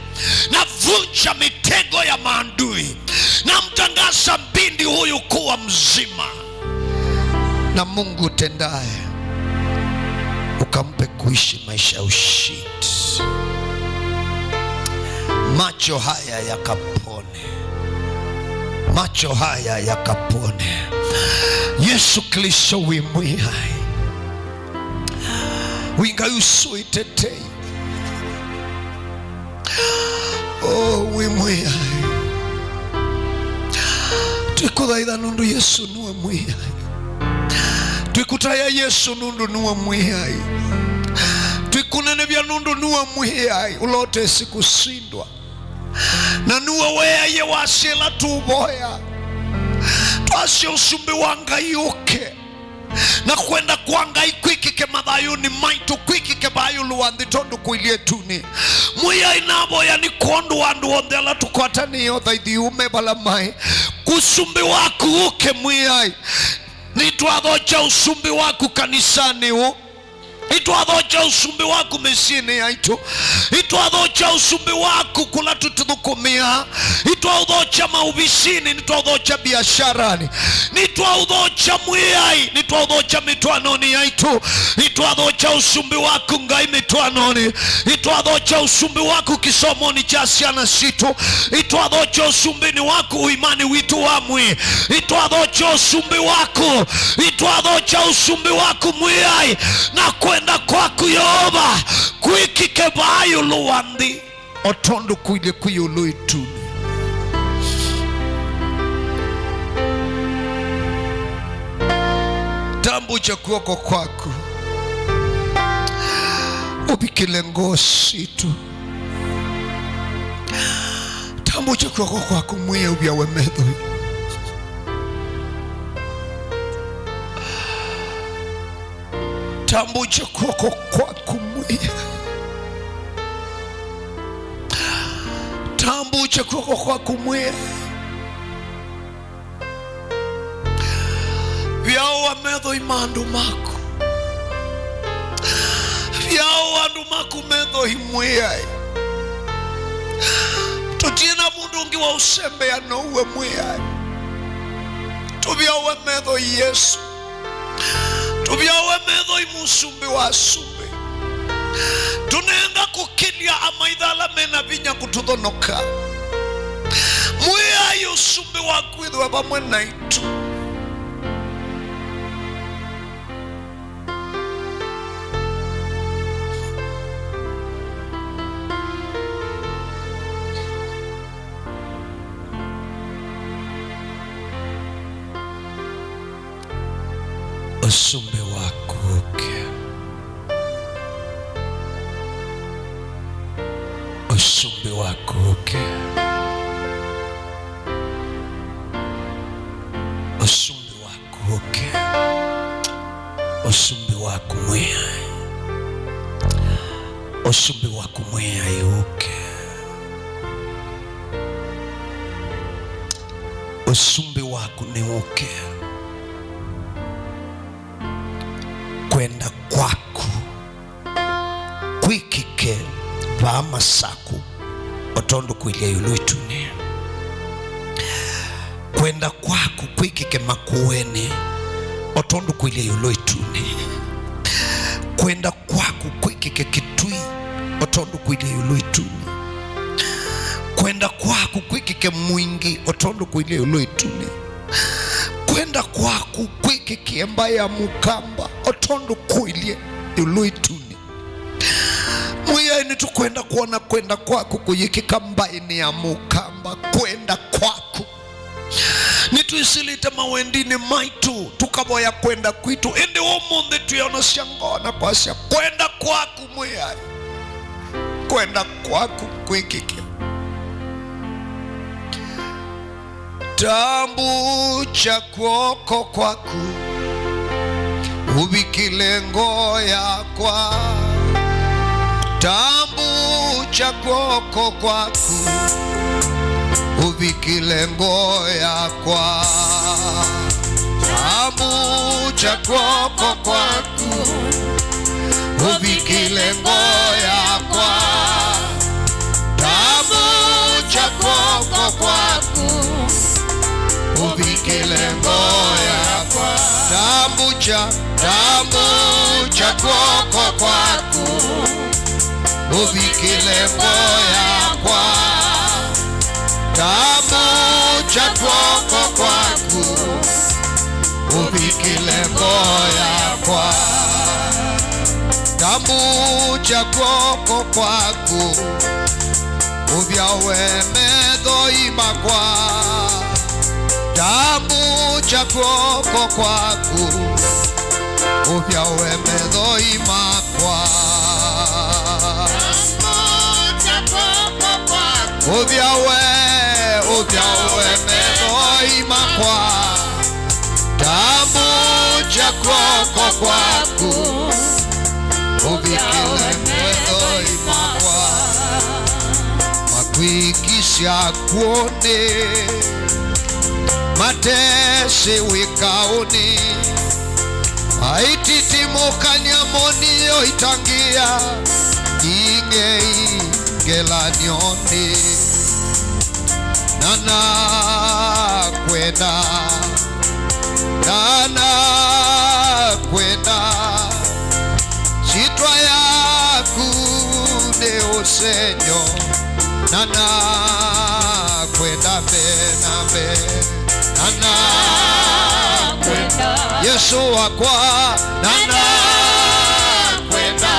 na vunja mitego ya maadui, na mtangaza mbindi huyu kuwa mzima. Na Mungu tendaye, ukampe kuishi maisha ya ushindi. Macho haya yakapone, macho haya yakapone. Yesu Kristo wimwihai, wingayusu itetei. Oh, wimwihai, tukuthaitha nundu Yesu nuwe mwihai, tukutaya Yesu nundu nuwe mwihai, tukunenevya nundu nuwe mwihai, ulote sikusindwa. Na nuwe wea ye wasila tuboya, tuashe usumbi wangayuke, na kwenda kuangai kwikike madhayuni maitu kwikike bayulu wanditondo kuilie tuni. Muya inabo ya ni kondu wandu ondela tukota niyo thaithi ume balamai. Kusumbi waku uke muyai, nituadhocha usumbi waku kanisani u, nituadhocha usumbi waku mesini yaitu, nituadhocha usumbi waku kula tutudukumia, nituadhocha maubishini, nituadhocha biasharani, nituadhocha muyai, nituadhocha mituanoni yaitu, nituadhocha usumbi waku ngai mituanoni, nituadhocha usumbi waku kisomoni chasiana situ, nituadhocha usumbini waku uimani witu wamwi, nituadhocha usumbi waku, nituadhocha usumbi waku muyai, na kwenda kwaku Yehova kwikike bayulu wandi otondo kuile kuyulu ituni. Tambu cha kuoko kwaku ubikile ngosi tu. Tambu cha kuoko kwaku mwe ubia wemedho. Tambu cha kuoko kwaku mwe. Tambu cha kuoko kwaku mwe. Vyao wamedho imandu maku, vyao wandu maku medho imweyai. Tutiena mundungi wa usembe ya nouwe mweyai. Tuvyao wamedho Yesu, tuvyao wamedho imusumbi wa sumbi. Tunenda kukilia amaidhala mena vinya kutudhonoka. Mweyai usumbi wa kuidhu waba mwena itu. Usumbi wako uke, usumbi wako uke. usumbi wako uke, usumbi wako mwiyai, usumbi wako mwiyai uke, usumbi wako ni uke, kwenda kwako kwikike vamasaku otondo kwilia yuluituni, kwenda kwako kwikike makuweni otondo kwilia yuluituni, kwenda kwako kwikike kitui otondo kwilia yuluituni, kwenda kwako kwikike mwingi otondo kwilia yuluituni, kwenda kwako kwikike embaya mukamba otondo kwilia yuluituni. Mwiya ni tukwenda kuona kwenda kwako kuyikika mbaini ya mukamba, kwenda kwako nituisilite mawendini maitu tukaboya kwenda kwitu ende omunde tuyona shangona kwasya kwenda kwako mwiya, kwenda kwako kwikike tambu cha kwoko kwako ubikile ngoya kwa tambu cha kwoko kwako ubikile ngoya kwa tambu cha kwoko kwako ubikile ngoya kwa tambu cha kwoko kwako ubikile ngoya kwa tambu cha kwoko kwako ubikile ngoya kwa tambu cha kwoko kwako ubikile ngoya kwa tambu cha kwoko kwako ubyawe medho imakwa tambu cha kwoko kwako ubyawe medho imakwa ubyawe medho imakwa tambu cha kwoko kwako ubikile medho imakwa makwikisha kuone matesi wikaoni aititimukania monio itangia ingelanioni nana kwenda chitwa yaku ne usenyo nana kwenda benabe nana kwenda Yesu wakwa nana kwenda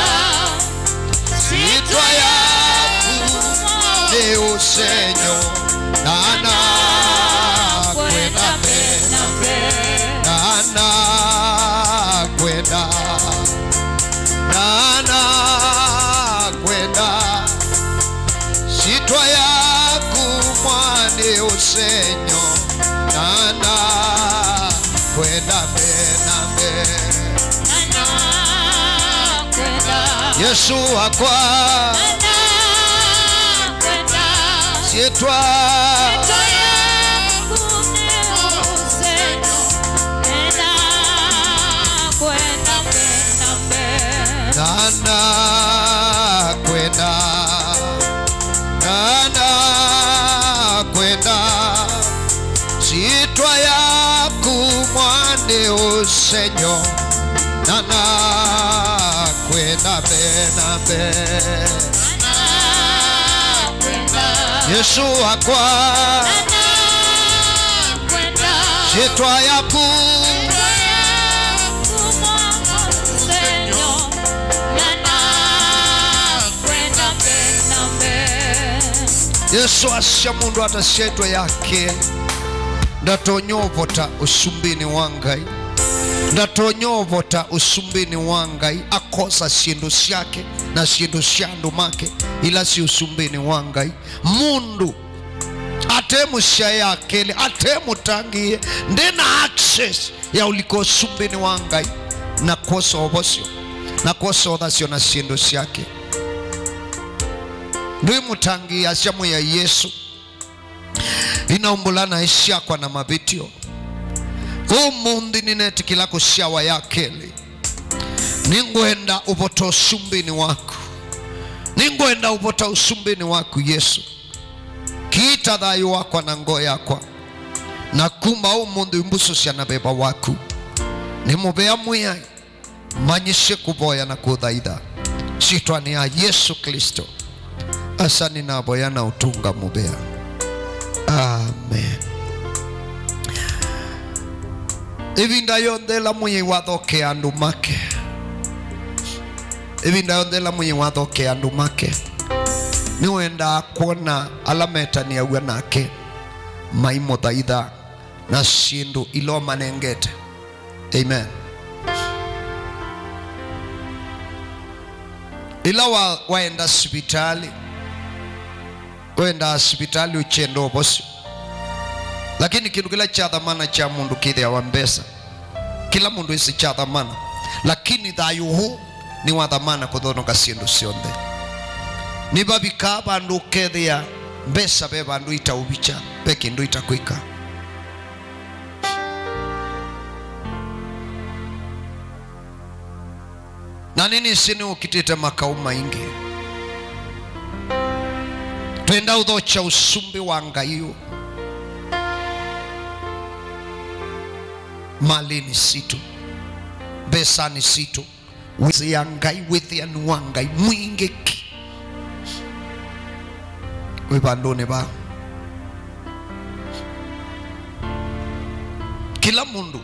chitwa yaku ne usenyo nana kwenda benabe nana kwenda sitwa yaku mwane usenyo nana kwenda benabe nana kwenda Yesu wakwa nana kwenda sitwa yaku usenyo nana kwenda benabe nana kwenda sitwa yaku mwane usenyo nana kwenda benabe Yesu wakwa nana kwenda sitwa yaku usenyo nana kwenda benabe Yesu asya mundu atashetwa yake ndatonyovota usumbini wangai ndatonyovota usumbini wangai akosa shindu syake na shindu shandu make ila si usumbini wangai mundu ate mushaya akili ate mutangie ndena access ya uliko sumbini wangai na koso obosio na koso odasio na siendo siake ndui mutangia ashamu ya Yesu inaumbulana ishia kwa na mabitio umundi nineti kila kushawa ya akili ninguenda upoto sumbini wako ninguenda upoto usumbini wako Yesu kita dhayo wako na ngo yako na kuma umundi umbuso siya beba wako ni mubea muya manyishe kuboya na kudhaida chitwa ni ya Yesu Kristo asani na boya na utunga mubea. Amen. Evinda yondela mwenye wadhoke andumake. Evinda yondela mwenye wadhoke andumake. Niwenda kuona alameta ni ya uanake maimo dhaidha na shindu ilo manengete. Amen. Ila waenda hospitali, waenda hospitali uchendo bosi, lakini kitu kila cha dhamana cha mundu kide ya wambesa, kila mundu isi cha dhamana, lakini dhayu huu ni wa dhamana kudhono kasiendo sionde. Ni babika bandu kede ya mbesa be bandu ita ubicha peki ndu ita kuika. Na nini sini ukitete makao maingi twenda udhocha usumbi wanga iyo malini situ besani situ wizi yangai withi anuangai mwingeki wibandone ba kila mundu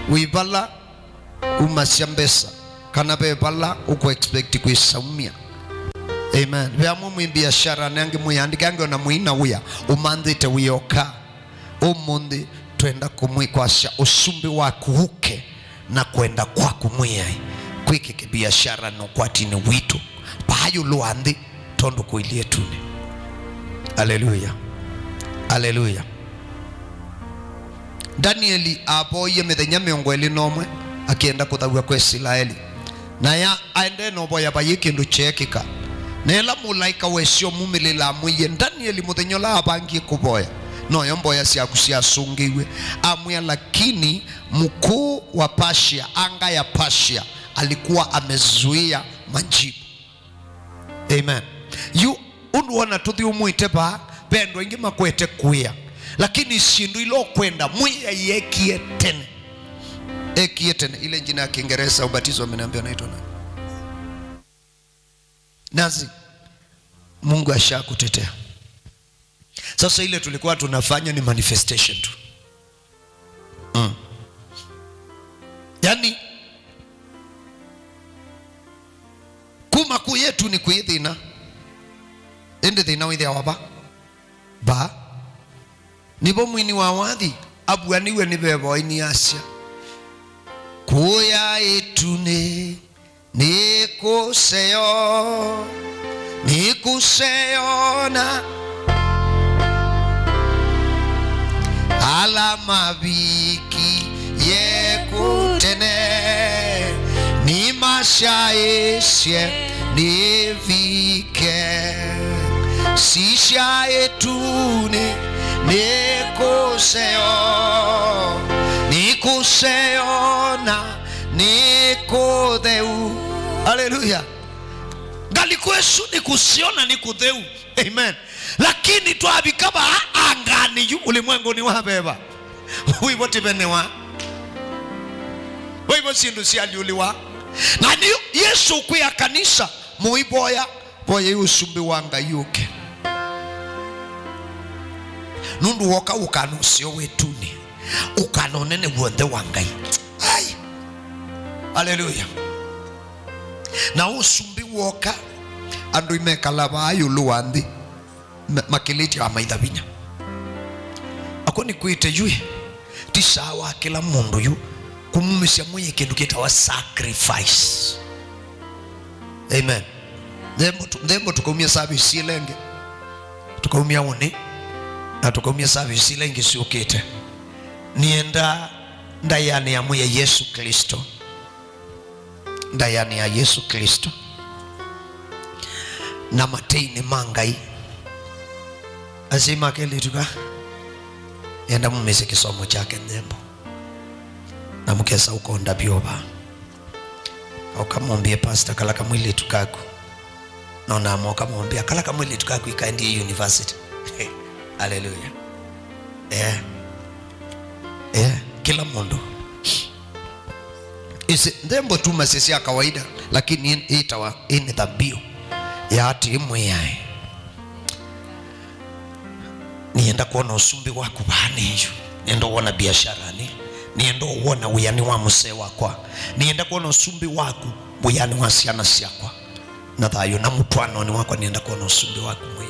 wibala umasiambesa kana bebala uko expect kuisaumia. Amen. Beamu biashara nange muyandika yange na muina uya umandite uyoka umundi twenda kumwikwasha usumbi wako huke na kwenda kwa kumuyai kwiki biashara no kwatini witu pahayo luandi tondo kuilie tune. Haleluya. Haleluya. Danieli aboye medenya miongo eli nomwe akienda kudhawiwa kwa Israeli na ya aende nobo ya bayiki ndu chekika nela mulaika wesio mumilila mwiye Danieli muthenyola abangi kuboya no yombo ya siya sungiwe amwya, lakini mkuu wa Persia anga ya Persia alikuwa amezuia majibu. Amen. You unduwana tuthi umuite ba bendo ingi makwete kuya lakini shindu ilo kwenda mwiya yekie tene. Ekietene ile jina ya Kiingereza ubatizo ameniambia naitwa nani? Nazi. Mungu ashakutetea. Sasa ile tulikuwa tunafanya ni manifestation tu. Yani kuma kuyetu ni kuidhina. Ende dhina withi awaba. Ba. Nibo mwini wa wadhi abuaniwe ni bebo ini Asia. Kuya etune nikuseyo na alama biki yekutene ni mashaeshe nivike sisha etune nikuseyo na nikodheu. Haleluya. Galikwesu nikusiona nikutheu. Amen. Lakini tuabikaba angani yu ulimwengu ni wabeba. Wibo tibenewa. Wibo sindu sialiuliwa. Na ni Yesu kuya kanisa muiboya boya usumbi wanga yuke. Nundu woka ukanusio wetuni. Ukanonene wonde wangai. Ai. Haleluya. Na usumbi woka andu imekalaba ayuluwandi makiliti amaidhabinya akoni kuite yue tisawa kila mundu yu kumumisia mwenye kindu kitawa sacrifice. Amen. Ndembo tukaumia service ilenge tukaumia one atukomia service ile ingisiukite nienda ndayani ya mwe Yesu Kristo, ndayani ya Yesu Kristo na mateini mangai azima kele tuka yenda mumeze kisomo chake Ndembo na mukesa uko ndabyoba ukamwambia pastor kala kamwili tukaku naona amoka mwambia kala kamwili tukaku ikaendie university. Hallelujah. Kila mundu isi Ndembo tu masisi ya kawaida, lakini itawa ini dhabihu ya hati imwe yae nienda kuona usumbi waku bani hiyo, nienda kuona biashara nienda kuona uyani wa muse wakwa, nienda kuona usumbi waku uyani wa siana siakwa na thayo na mutwano ni wakwa, nienda kuona usumbi waku mwe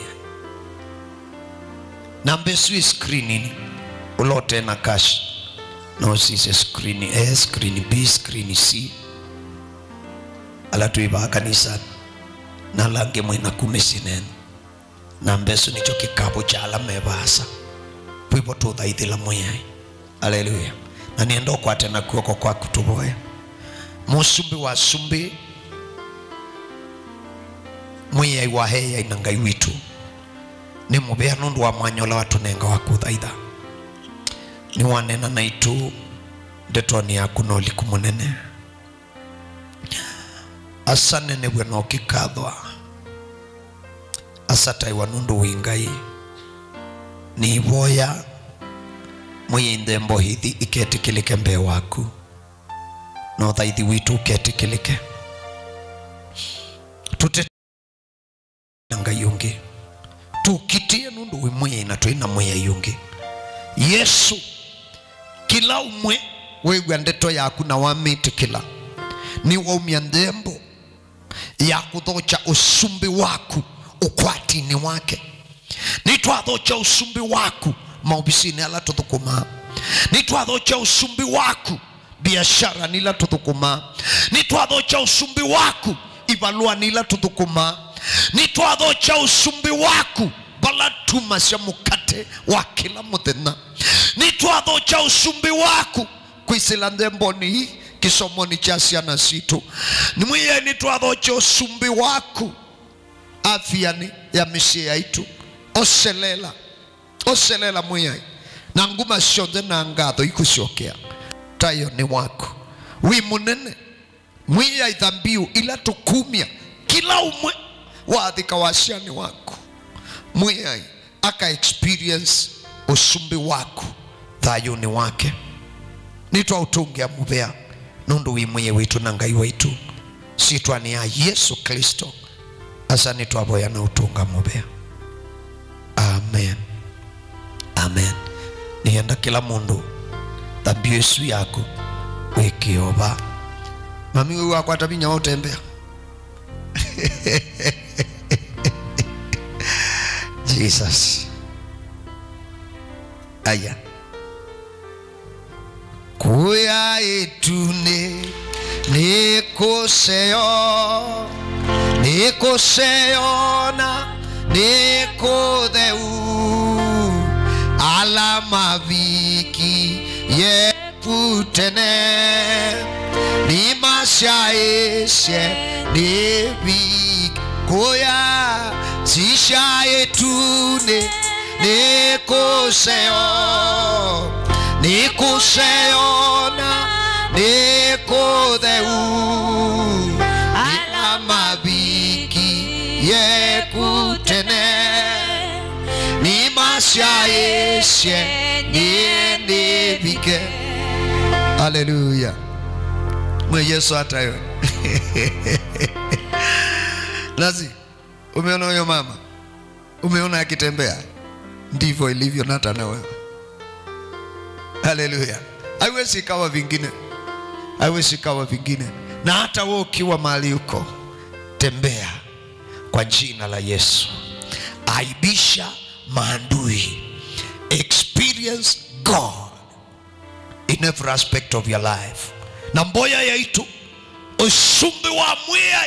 na mbesui screening ulote na cash no sise screen A, screen B, screen C ala tuiba kanisa na lange mwena kumesineni na mbesu nicho kikabu cha alame basa pipo tuda idhila mweyai. Hallelujah. Na niendo kwa tena kuoko kwa kutuboya musumbi wa sumbi mweyai wa heya inangai witu ni mubea nundu wa mwanyola watu nenga wakudhaidha ni wanena na itu detoni ya kunoli kumunene asane newe no kikadwa asata iwanundu wingai ni iboya mwenye Ndembo hithi iketikilike mbe waku no thaithi witu uketikilike tute nanga yungi tukitie nundu wimwe na tuina mwe yungi Yesu kila umwe wewe ndeto yaku na wamitikila ni waumia Ndembo ya kuthocha usumbi waku ukwatini wake nitwathocha usumbi waku maubisini ala tuthukuma nitwathocha usumbi waku biashara nila tuthukuma nitwathocha usumbi waku ibalua nila tuthukuma nitwathocha usumbi waku balatuma cia mukate wa kila muthenya nitwathocha usumbi waku kwisila Ndembo ni kisomoni cha ciana citu ni mwiye nitwathocha usumbi waku afyani ya misie yaitu oselela mwiye na nguma cionthe na ngatho ikuciokea tayo ni waku wi munene mwiye ithambiu ila tukumia kila umwe wathika wa ciani waku mwiye aka experience usumbi waku thayo ni wake nitwa utungia mubea nundu wi mwiye witu na ngai waitu sitwa ni ya Yesu Kristo asa nitwa boya na utunga mubea. Amen. Amen. Nienda kila mundu thabio Yesu yako wikioba mami wewe wako atabinya utembea Jesus aya kuya itune nikuseona nikudheu alama viki yeputene ni mashaishe nibi kuya zishaitune nikuseona nikudheu alama viki yekutene ni mashaishe nibike. Hallelujah. Mwe Yesu atayo. Nazi umeona huyo mama, umeona akitembea, ndivyo ilivyo hata na wewe. Hallelujah. Haiwezi kawa vingine, haiwezi kawa vingine. Na hata wewe ukiwa mahali uko, tembea kwa jina la Yesu. Aibisha maadui. Experience God in every aspect of your life. Na mboya yaitu usumbi wa mwiya